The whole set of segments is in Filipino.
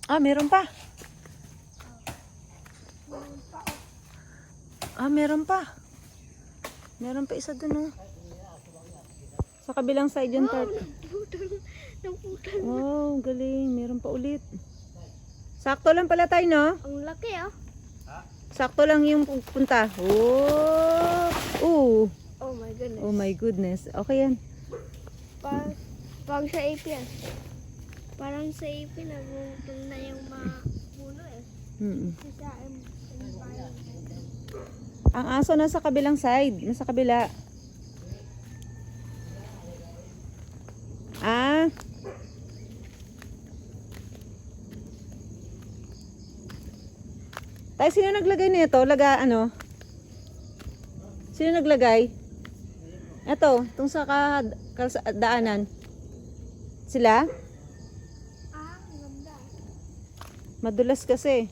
Ah, meron pa. Ah, meron pa. Meron pa isa dun, oh. Sa kabilang side yun, part. Naputol. Wow, galing. Meron pa ulit. Sakto lang pala tayo, no? Ang laki, oh. Sakto lang yung punta. Oh! Ooh. Oh my goodness. Oh my goodness. Okay yan. Pag sa ipin. Parang sa ipin, nagmumutol na yung mga puno, eh. Sa environment. Ang aso nasa kabilang side. Nasa kabila. Ah. Tayo, sino naglagay nito? Ano? Sino naglagay? Ito, itong sa daanan. Sila? Ah, ang ganda. Madulas kasi.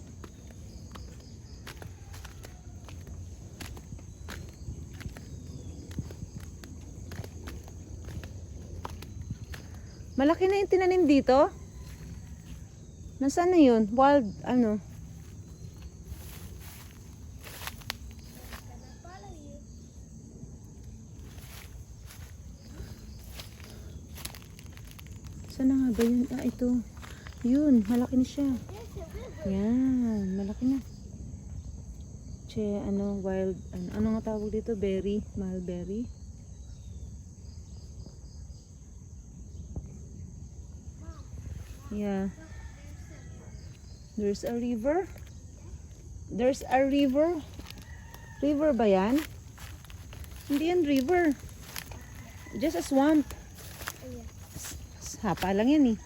Malaki na yung tinanim dito. Nasaan na yun? Wild, ano? Saan na nga ba yun? Ah, ito. Yun, malaki na siya. Yan, malaki na. Ano, wild, ano nga tawag dito? Berry, mulberry. Yeah. There's a river. There's a river. River ba yan? Hindi yan river. Just a swamp. Hapa lang yan eh.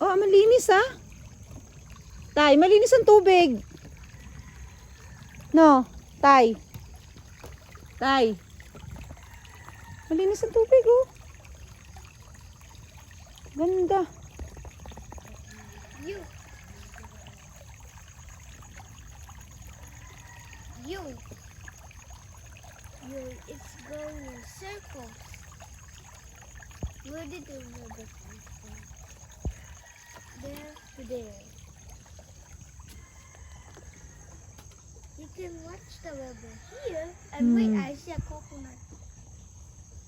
Oh, malinis ah. Tay, malinis ang tubig. No, Tay. Tay. Malinis ang tubig oh. Ganda. You. It's going in circles. Where did the river come from? There to there. You can watch the river here, and wait, I see a coconut.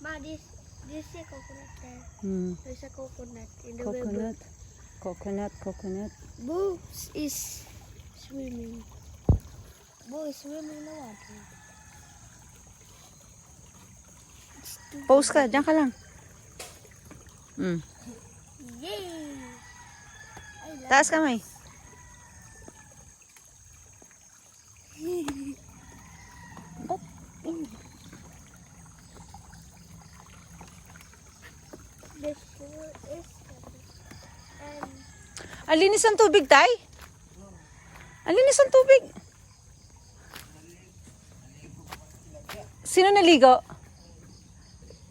Ma, this is a coconut there. There's a coconut in the river. Coconut. Boo is swimming. Boo is swimming in the water. Pause ka, diyan ka lang. Yay! Taas kamay. The shore is heavy. And Ang linis ang tubig, Tay. Ang linis ang tubig. Sino naligo?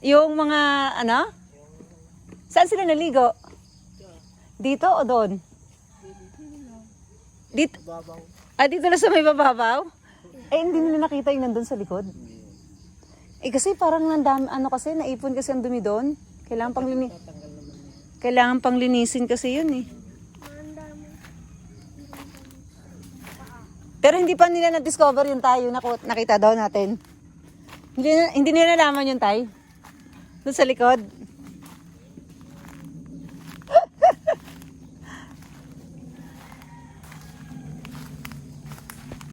Yung mga, ano? Saan sila naligo? Dito o doon? Dito? Ah, dito na sa may bababaw? Eh, hindi nila nakita yung nandun sa likod. Eh, kasi parang nandami, ano kasi, naipon kasi ang dumi doon. Kailangan pang linisin kasi yun eh. Pero hindi pa nila na-discover yung tayo nakita daw natin. Hindi nila nalaman yung tayo. Doon sa likod.